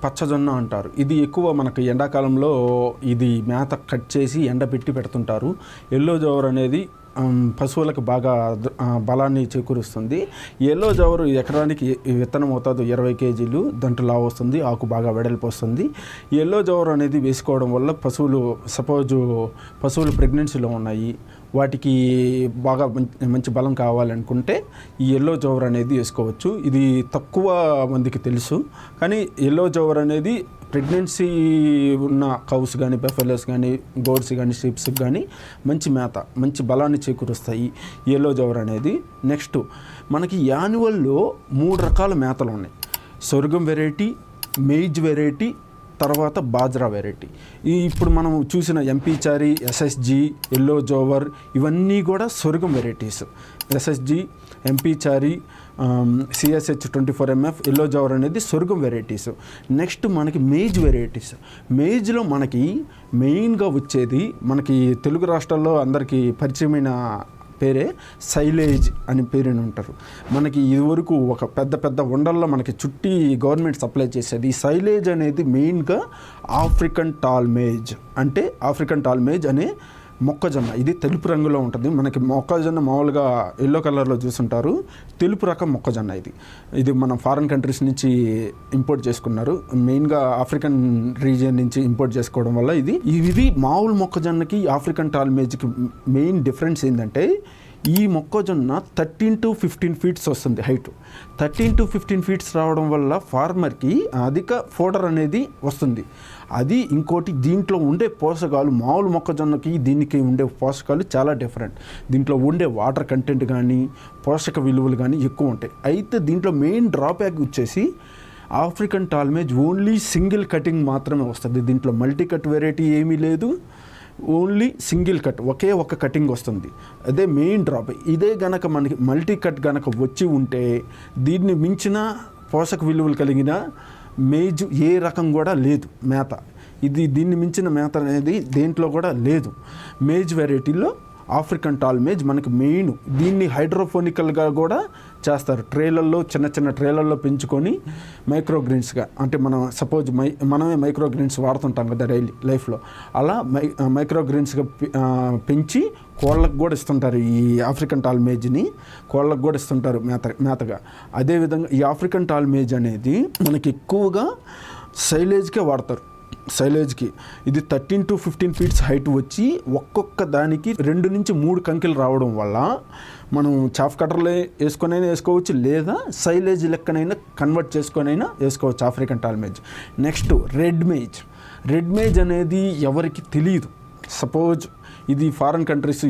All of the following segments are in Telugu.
పచ్చజొన్న అంటారు. ఇది ఎక్కువ మనకు ఎండాకాలంలో ఇది మేత కట్ చేసి ఎండబెట్టి పెడుతుంటారు. ఎల్లో జోవర్ అనేది పశువులకు బాగా బలాన్ని చేకూరుస్తుంది. ఎల్లో జోవర్ ఎకరానికి విత్తనం అవుతుంది 20 కేజీలు, దాంట్లో లావు వస్తుంది, ఆకు బాగా వెడల్పు వస్తుంది. ఎల్లో జోవర్ అనేది వేసుకోవడం వల్ల పశువులు ప్రెగ్నెన్సీలో ఉన్నాయి, వాటికి బాగా మంచి బలం కావాలనుకుంటే ఈ ఎల్లో జోవర్ అనేది వేసుకోవచ్చు. ఇది తక్కువ మందికి తెలుసు, కానీ ఎల్లో జోవర్ అనేది ప్రెగ్నెన్సీ ఉన్న కౌస్ కానీ, బెఫెలోస్ కానీ, గోడ్స్ కానీ, షీప్స్కి కానీ మంచి మేత, మంచి బలాన్ని చేకూరుస్తాయి ఎల్లో జోవర్ అనేది. నెక్స్ట్ మనకి యాన్యువల్లో 3 రకాల మేతలు ఉన్నాయి. సొరగం వెరైటీ, మెయిజ్ వెరైటీ, తర్వాత బాజ్రా వెరైటీ. ఇప్పుడు మనం చూసిన ఎంపీ చారీ, ఎస్ఎస్జి, ఎల్లో జోవర్ ఇవన్నీ కూడా సొరగం వెరైటీస్. ఎస్ఎస్జి, ఎంపీ చారీ, సిఎస్హెచ్ 24MF, ఎల్లో జోవర్ అనేది సొరగం వెరైటీస్. నెక్స్ట్ మనకి మేజ్ వెరైటీస్. మేజ్లో మనకి మెయిన్గా వచ్చేది మనకి తెలుగు రాష్ట్రాల్లో అందరికీ పరిచయమైన పేరే సైలేజ్ అని పేరుని ఉంటారు. మనకి ఇదివరకు ఒక పెద్ద ఉండల్లో మనకి చుట్టి గవర్నమెంట్ సప్లై చేసేది. ఈ సైలేజ్ అనేది మెయిన్గా ఆఫ్రికన్ టాల్ మేజ్, అంటే ఆఫ్రికన్ టాల్ మేజ్ అనే మొక్కజొన్న. ఇది తెలుపు రంగులో ఉంటుంది. మనకి మొక్కజొన్న మామూలుగా ఎల్లో కలర్లో చూస్తుంటారు, తెలుపు రకం మొక్కజొన్న. ఇది మనం ఫారిన్ కంట్రీస్ నుంచి ఇంపోర్ట్ చేసుకున్నారు. మెయిన్గా ఆఫ్రికన్ రీజియన్ నుంచి ఇంపోర్ట్ చేసుకోవడం వల్ల ఇది మామూలు మొక్కజొన్నకి ఆఫ్రికన్ టాల్ మేజ్కి మెయిన్ డిఫరెన్స్ ఏంటంటే ఈ మొక్కజొన్న 13 to 15 ఫీట్స్ వస్తుంది హైట్. 13 to 15 ఫీట్స్ రావడం వల్ల ఫార్మర్కి అధిక ఫోడర్ అనేది వస్తుంది. అది ఇంకోటి, దీంట్లో ఉండే పోషకాలు మామూలు మొక్కజొన్నకి దీనికి ఉండే పోషకాలు చాలా డిఫరెంట్. దీంట్లో ఉండే వాటర్ కంటెంట్ కానీ, పోషక విలువలు కానీ ఎక్కువ ఉంటాయి. అయితే దీంట్లో మెయిన్ డ్రాబ్యాక్ వచ్చేసి African tall maize only single cutting మాత్రమే వస్తుంది. దీంట్లో మల్టీ కట్ వెరైటీ ఏమీ లేదు, ఓన్లీ సింగిల్ కట్, ఒకే ఒక కటింగ్ వస్తుంది. అదే మెయిన్ డ్రాప్. ఇదే గనక మనకి మల్టీ కట్ గనక వచ్చి ఉంటే దీన్ని మించిన పోషక విలువలు కలిగిన మేజ్ ఏ రకం కూడా లేదు మేత. దీన్ని మించిన మేత అనేది దేంట్లో కూడా లేదు. మేజ్ వెరైటీలో ఆఫ్రికన్ టాల్ మేజ్ మనకి మెయిన్. దీన్ని హైడ్రోఫోనికల్గా కూడా చేస్తారు. ట్రేలల్లో, చిన్న ట్రేలల్లో పెంచుకొని మైక్రోగ్రీన్స్గా, అంటే మనం సపోజ్ మనమే మైక్రోగ్రీన్స్ వాడుతుంటాం కదా డైలీ లైఫ్లో, అలా మైక్రోగ్రీన్స్గా పెంచి కోళ్ళకు కూడా ఇస్తుంటారు. ఈ ఆఫ్రికన్ టాల్ మేజ్ని కోళ్ళకు కూడా ఇస్తుంటారు మేతగా. అదేవిధంగా ఈ ఆఫ్రికన్ టాల్ మేజ్ అనేది మనకి ఎక్కువగా సైలేజ్కే వాడతారు. సైలేజ్కి ఇది 13 to 15 ఫీట్స్ హైట్ వచ్చి ఒక్కొక్క దానికి 2 నుంచి 3 కంకిలు రావడం వల్ల మనం చాఫ్ కట్టర్లే వేసుకొనైనా వేసుకోవచ్చు, లేదా సైలేజ్ లెక్కనైనా కన్వర్ట్ చేసుకొనైనా వేసుకోవచ్చు African tall maize. Next red maize అనేది ఎవరికి తెలియదు. సపోజ్ ఇది ఫారిన్ కంట్రీస్,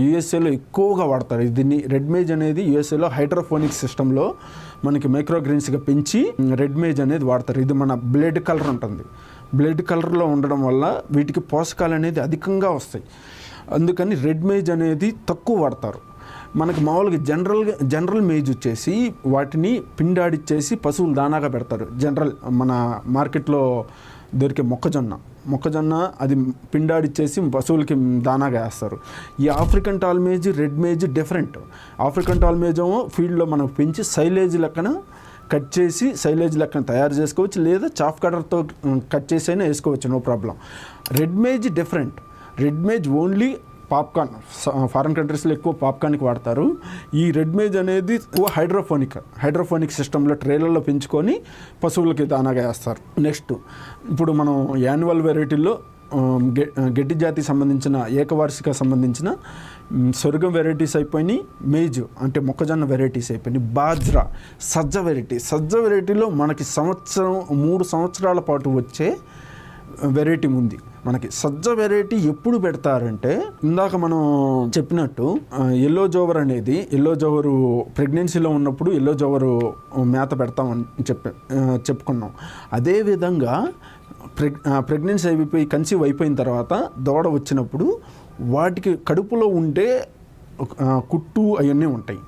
యుఎస్ఏలో ఎక్కువగా వాడతారు దీన్ని. రెడ్ మేజ్ అనేది యుఎస్ఏలో హైడ్రోఫోనిక్ సిస్టంలో మనకి మైక్రోగ్రీన్స్గా పెంచి రెడ్ మేజ్ అనేది వాడతారు. ఇది మన బ్లడ్ కలర్ ఉంటుంది. బ్లడ్ కలర్లో ఉండడం వల్ల వీటికి పోషకాలు అనేది అధికంగా వస్తాయి. అందుకని రెడ్ మేజ్ అనేది తక్కువ వాడతారు. మనకి మామూలుగా జనరల్ మేజ్ వచ్చేసి వాటిని పిండాడిచ్చేసి పశువులు దానాగా పెడతారు. మన మార్కెట్లో దొరికే మొక్కజొన్న అది పిండాడిచ్చేసి పశువులకి దానాగా వేస్తారు. ఈ African tall maize, red maize different. African tall maize ఏమో ఫీల్డ్లో మనం పెంచి సైలేజ్ లెక్కన కట్ చేసి సైలేజ్ లెక్కన తయారు చేసుకోవచ్చు, లేదా చాఫ్ కటర్తో కట్ చేసి అయినా వేసుకోవచ్చు, no problem. Red maize different. Red maize only popcorn, foreign కంట్రీస్లో ఎక్కువ పాప్కార్న్కి వాడతారు. ఈ రెడ్ మేజ్ అనేది ఎక్కువ హైడ్రోఫోనిక్ సిస్టంలో ట్రేలల్లో పెంచుకొని పశువులకి దానాగా వేస్తారు. నెక్స్ట్ ఇప్పుడు మనం యాన్యువల్ వెరైటీల్లో గడ్డి జాతికి సంబంధించిన ఏకవార్షిక సంబంధించిన సొరగం వెరైటీస్ అయిపోయినాయి. మేజ్ అంటే మొక్కజొన్న వెరైటీస్ అయిపోయినాయి. బాజ్రా, సజ్జ వెరైటీలో మనకి 3 సంవత్సరాల పాటు వచ్చే వెరైటీ ఉంది. మనకి సజ్జ వెరైటీ ఎప్పుడు పెడతారంటే, ఇందాక మనం చెప్పినట్టు ఎల్లో జోవరు ప్రెగ్నెన్సీలో ఉన్నప్పుడు ఎల్లో జోవరు మేత పెడతామని చెప్పుకున్నాం. అదేవిధంగా ప్రెగ్నెన్సీ అయిపోయి కన్సీవ్ అయిపోయిన తర్వాత దూడ వచ్చినప్పుడు వాటికి కడుపులో ఉండే కుట్టు అవన్నీ ఉంటాయి.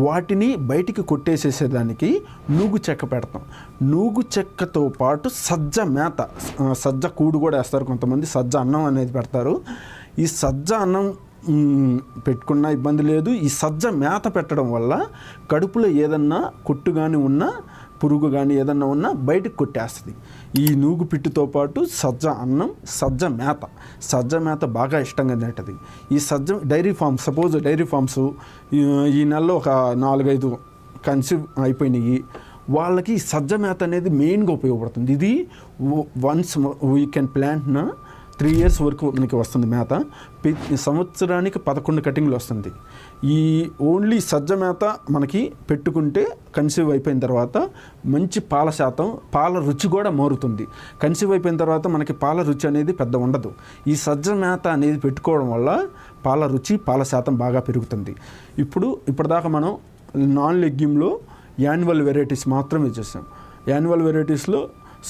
వాటిని బయటికి కొట్టేసేసేదానికి నూగు చెక్క పెడతాం. నూగు చెక్కతో పాటు సజ్జ కూడు కూడా వేస్తారు కొంతమంది. సజ్జ అన్నం అనేది పెడతారు. ఈ సజ్జ అన్నం పెట్టుకున్నా ఇబ్బంది లేదు. ఈ సజ్జ మేత పెట్టడం వల్ల కడుపులో ఏదన్నా కుట్టు కానీ ఉన్నా పురుగు కానీ ఏదన్నా ఉన్నా బయటకు కొట్టేస్తుంది. ఈ నూగు పిట్టుతో పాటు సజ్జ అన్నం, సజ్జ మేత బాగా ఇష్టంగా తింటుంది. ఈ సజ్జ డైరీ ఫార్మ్స్ ఈ నెలలో ఒక 4-5 కన్సీవ్ అయిపోయినాయి, వాళ్ళకి సజ్జ మేత అనేది మెయిన్గా ఉపయోగపడుతుంది. ఇది వన్స్ వీ కెన్ ప్లాంట్న 3 years వరకు మనకి వస్తుంది మేత. సంవత్సరానికి 11 కటింగ్లు వస్తుంది. ఈ ఓన్లీ సజ్జ మేత మనకి పెట్టుకుంటే కన్సీవ్ అయిపోయిన తర్వాత మంచి పాల శాతం, పాల రుచి కూడా మారుతుంది. కన్సీవ్ అయిపోయిన తర్వాత మనకి పాల రుచి అనేది పెద్ద ఉండదు. ఈ సజ్జ మేత అనేది పెట్టుకోవడం వల్ల పాల రుచి, పాల శాతం బాగా పెరుగుతుంది. ఇప్పటిదాకా మనం నాన్ లెగ్యూమ్లో యాన్యువల్ వెరైటీస్ మాత్రమే చూసాం. యాన్యువల్ వెరైటీస్లో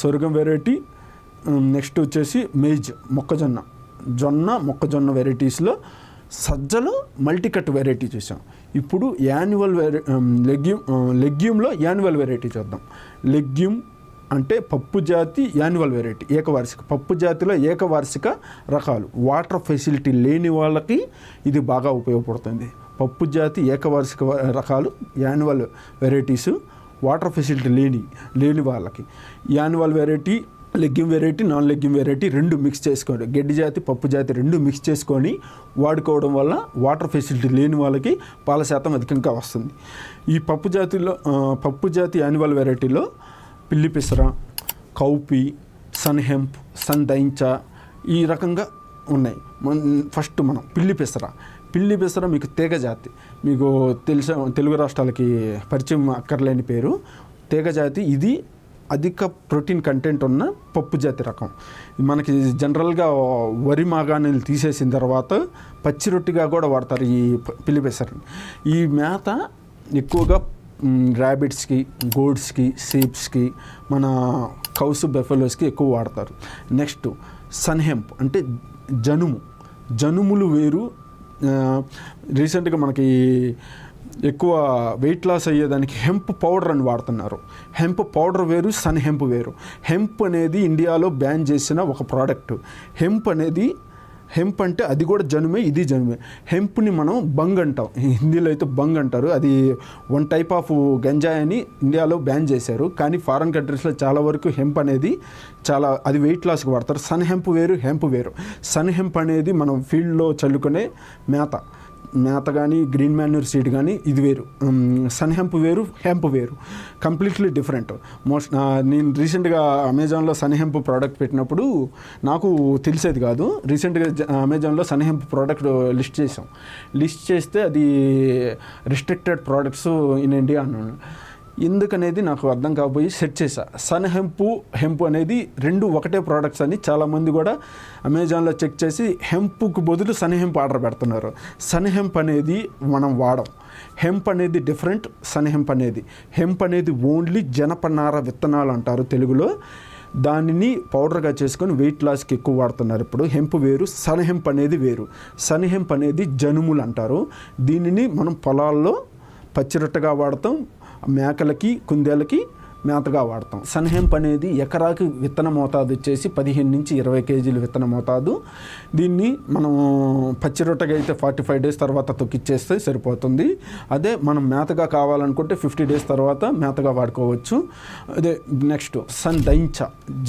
సొరగం వెరైటీ, నెక్స్ట్ వచ్చేసి మేజ్ మొక్కజొన్న వెరైటీస్లో సజ్జలో మల్టీకట్ వెరైటీ చూసాం. ఇప్పుడు లెగ్యూమ్లో యాన్యువల్ వెరైటీ చూద్దాం. లెగ్యూమ్ అంటే పప్పు జాతి యాన్యువల్ వెరైటీ, ఏకవార్షిక పప్పు జాతిలో ఏకవార్షిక రకాలు. వాటర్ ఫెసిలిటీ లేని వాళ్ళకి ఇది బాగా ఉపయోగపడుతుంది. పప్పు జాతి ఏకవార్షిక రకాలు యాన్యువల్ వెరైటీసు, వాటర్ ఫెసిలిటీ లేని వాళ్ళకి annual variety, legume variety, non legume variety 2 mix చేసుకోండి. గడ్డి జాతి, పప్పు జాతి 2 మిక్స్ చేసుకొని వాడుకోవడం వల్ల వాటర్ ఫెసిలిటీ లేని వాళ్ళకి పాల శాతం అధికంగా వస్తుంది. ఈ పప్పు జాతి యాన్యువల్ వెరైటీలో పిల్లి పెసర, కౌపి, సన్ హెంప్, సన్ దైంచ ఈ రకంగా ఉన్నాయి. ఫస్ట్ మనం పిల్లి పెసర మీకు తీగ జాతి, మీకు తెలుగు రాష్ట్రాలకి పరిచయం అక్కర్లేని పేరు తీగ జాతి. ఇది అధిక ప్రోటీన్ కంటెంట్ ఉన్న పప్పు జాతి రకం. మనకి జనరల్గా వరి మాగాణీలు తీసేసిన తర్వాత పచ్చి రొట్టిగా కూడా వాడతారు ఈ పిల్లి పెసరని. ఈ మేత ఎక్కువగా ర్యాబిట్స్కి, గోడ్స్కి, షీప్స్కి, మన కౌస్, బెఫెలోస్కి ఎక్కువ వాడతారు. నెక్స్ట్ సన్ హెంప్ అంటే జనుములు వేరు. రీసెంట్గా మనకి ఎక్కువ వెయిట్ లాస్ అయ్యేదానికి హెంప్ పౌడర్ అని వాడుతున్నారు. హెంప్ పౌడర్ వేరు, సన్ హెంప్ వేరు. హెంప్ అనేది ఇండియాలో బ్యాన్ చేసిన ఒక ప్రోడక్ట్. హెంప్ అంటే అది కూడా జనుమే, ఇది జనుమే. హెంప్ని మనం బంగ్ అంటాం, హిందీలో అయితే బంగ్ అంటారు. అది 1 type ఆఫ్ గంజాయి అని ఇండియాలో బ్యాన్ చేశారు. కానీ ఫారెన్ కంట్రీస్లో చాలా వరకు హెంప్ అనేది అది వెయిట్ లాస్కి వాడతారు. సన్ హెంప్ వేరు. సన్ హెంప్ అనేది మనం ఫీల్డ్లో చల్లుకునే మేత కానీ, గ్రీన్ మాన్యూర్ సీడ్ కానీ ఇది వేరు. సన్ హెంప్ వేరు, కంప్లీట్లీ డిఫరెంట్. నేను రీసెంట్గా అమెజాన్లో సన్ హెంప్ ప్రోడక్ట్ పెట్టినప్పుడు నాకు తెలిసేది కాదు. రీసెంట్గా అమెజాన్లో సన్ హెంప్ ప్రోడక్ట్ లిస్ట్ చేస్తే అది రిస్ట్రిక్టెడ్ ప్రోడక్ట్స్ ఇన్ ఇండియా అన్నాను. ఎందుకనేది నాకు అర్థం కాకపోయి సెట్ చేశా. సన్ హెంప్ అనేది 2 ఒకటే ప్రోడక్ట్స్ అని చాలామంది కూడా అమెజాన్లో చెక్ చేసి హెంప్కు బదులు సన్ హెంప్ ఆర్డర్ పెడుతున్నారు. సన్ హెంప్ అనేది మనం వాడం. హెంప్ అనేది డిఫరెంట్. సన్ హెంప్ అనేది ఓన్లీ జనపనార విత్తనాలు అంటారు తెలుగులో. దానిని పౌడర్గా చేసుకొని వెయిట్ లాస్కి ఎక్కువ వాడుతున్నారు. ఇప్పుడు హెంప్ వేరు, సన్ హెంప్ అనేది వేరు. సన్ హెంప్ అనేది జనుములు అంటారు. దీనిని మనం పొలాల్లో పచ్చిరొట్టగా వాడతాం, మేకలకి, కుందేలకి మేతగా వాడతాం. సన్ హెంప్ అనేది ఎకరాకి విత్తన మోతాదు వచ్చేసి 15 నుంచి 20 kgs విత్తన మోతాదు. దీన్ని మనం పచ్చిరొట్టగా అయితే 45 days తర్వాత తొక్కిచ్చేస్తే సరిపోతుంది. అదే మనం మేతగా కావాలనుకుంటే 50 days తర్వాత మేతగా వాడుకోవచ్చు. అదే నెక్స్ట్ సన్ దైంచ,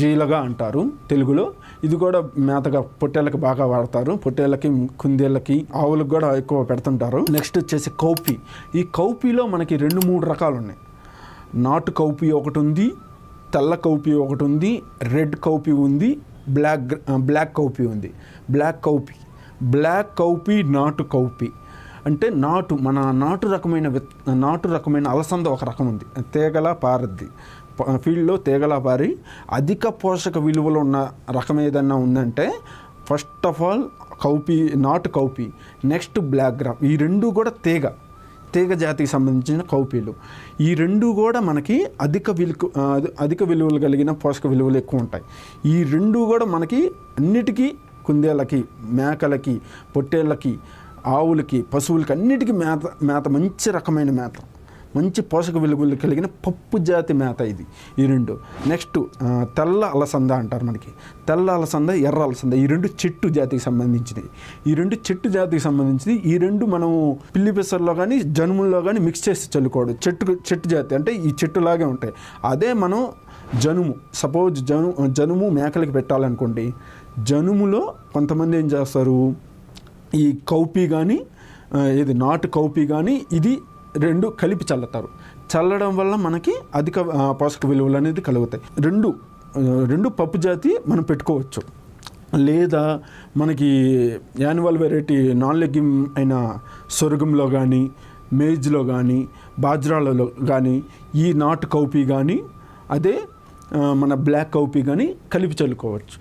జీలగా అంటారు తెలుగులో. ఇది కూడా మేతగా పొట్టేళ్ళకి బాగా వాడతారు. పొట్టేళ్ళకి, కుందేళ్ళకి, ఆవులకు కూడా ఎక్కువ పెడుతుంటారు. నెక్స్ట్ వచ్చేసి కౌపి. ఈ కౌపిలో మనకి 2-3 రకాలు ఉన్నాయి. నాటు కౌపి ఒకటి ఉంది, తెల్ల కౌపి ఒకటి ఉంది, రెడ్ కౌపి ఉంది, బ్లాక్ కౌపి ఉంది. బ్లాక్ కౌపి, నాటు కౌపి అంటే మన నాటు రకమైన అలసంద ఒక రకం ఉంది. తేగలా పారద్ది, ఫీల్డ్లో తేగలా పారి అధిక పోషక విలువలు ఉన్న రకం ఏదన్నా ఉందంటే ఫస్ట్ ఆఫ్ ఆల్ నాటు కౌపి, నెక్స్ట్ బ్లాక్ గ్రామ్. ఈ 2 కూడా తీగ జాతికి సంబంధించిన కౌపీలు. ఈ 2 కూడా మనకి అధిక విలువలు కలిగిన పోషక విలువలు ఎక్కువ ఉంటాయి. ఈ 2 కూడా మనకి అన్నిటికీ, కుందేళ్ళకి, మేకలకి, పొట్టేళ్ళకి, ఆవులకి, పశువులకి అన్నిటికీ మేత మంచి రకమైన మేత. మంచి పోషక విలువలు కలిగిన పప్పు జాతి మేత ఇది ఈ రెండు. నెక్స్ట్ తెల్ల అలసంద అంటారు మనకి, తెల్ల అలసంద, ఎర్ర అలసంద, ఈ రెండు చెట్టు జాతికి సంబంధించినవి. ఈ రెండు చెట్టు జాతికి సంబంధించింది. ఈ రెండు మనం పిల్లి పెసర్లో కానీ జనుముల్లో కానీ మిక్స్ చేసి చల్లుకోవడం. చెట్టు జాతి అంటే ఈ చెట్టులాగే ఉంటాయి. అదే మనం జనుము, సపోజ్ జనుము మేకలకి పెట్టాలనుకోండి, జనుములో కొంతమంది ఏం చేస్తారు, ఈ కౌపి కానీ నాటు కౌపి కానీ ఇది రెండు కలిపి చల్లుతారు. చల్లడం వల్ల మనకి అధిక పోషక విలువలు అనేది కలుగుతాయి. రెండు పప్పు జాతి మనం పెట్టుకోవచ్చు. లేదా మనకి యాన్యువల్ వెరైటీ నాన్ లెగ్యూమ్ అయిన సొరగంలో కానీ, మేజ్లో కానీ, బాజ్రాలలో కానీ ఈ నాటు కౌపి కానీ, అదే మన బ్లాక్ కౌపి కానీ కలిపి చల్లుకోవచ్చు.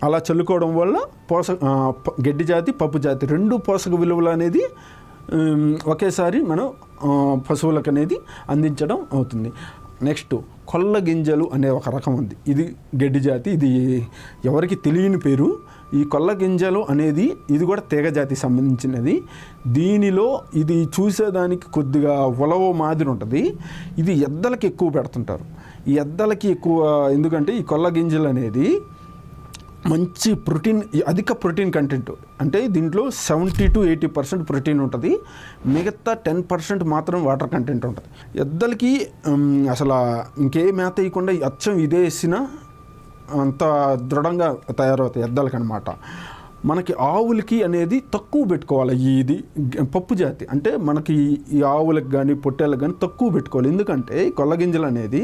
అలా చల్లుకోవడం వల్ల గడ్డి జాతి, పప్పు జాతి రెండు పోషక విలువలు అనేది ఒకేసారి మనం పశువులకు అనేది అందించడం అవుతుంది. నెక్స్ట్ కొల్ల గింజలు అనే ఒక రకం ఉంది. ఇది గడ్డి జాతి, ఇది ఎవరికి తెలియని పేరు. ఈ కొల్ల గింజలు అనేది ఇది కూడా తీగ జాతికి సంబంధించినది. దీనిలో ఇది చూసేదానికి కొద్దిగా ఉలవ మాదిరి ఉంటుంది. ఇది ఎద్దలకి ఎక్కువ పెడుతుంటారు. ఈ ఎద్దలకి ఎక్కువ ఎందుకంటే ఈ కొల్ల గింజలు అనేది మంచి ప్రోటీన్, అధిక ప్రోటీన్ కంటెంట్. అంటే దీంట్లో 70 to 80% ప్రోటీన్ ఉంటుంది. మిగతా 10% మాత్రం వాటర్ కంటెంట్ ఉంటుంది. ఎద్దలకి అసలు ఇంకే మేత వేయకుండా అచ్చం ఇదే వేసినా అంత దృఢంగా తయారవుతాయి ఎద్దలకి అనమాట. మనకి ఆవులకి అనేది తక్కువ పెట్టుకోవాలి. ఇది పప్పు జాతి అంటే మనకి ఈ ఆవులకు కానీ పొట్టేళ్ళకి కానీ తక్కువ పెట్టుకోవాలి. ఎందుకంటే కొల్లగింజలు అనేది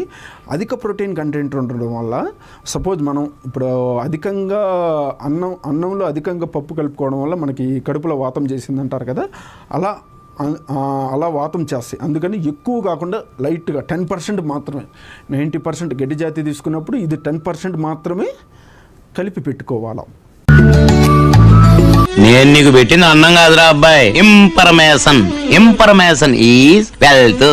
అధిక ప్రోటీన్ కంటెంట్ ఉండడం వల్ల, సపోజ్ మనం ఇప్పుడు అధికంగా అన్నంలో అధికంగా పప్పు కలుపుకోవడం వల్ల మనకి కడుపులో వాతం చేసింది అంటారు కదా, అలా వాతం చేస్తాయి. అందుకని ఎక్కువ కాకుండా లైట్గా 10% మాత్రమే. 90% గడ్డి జాతి తీసుకున్నప్పుడు ఇది 10% మాత్రమే కలిపి పెట్టుకోవాలి. నేను నీకు పెట్టిన అన్నం కాదురా అబ్బాయి, ఇన్ఫర్మేషన్ ఈజ్ వెల్త్.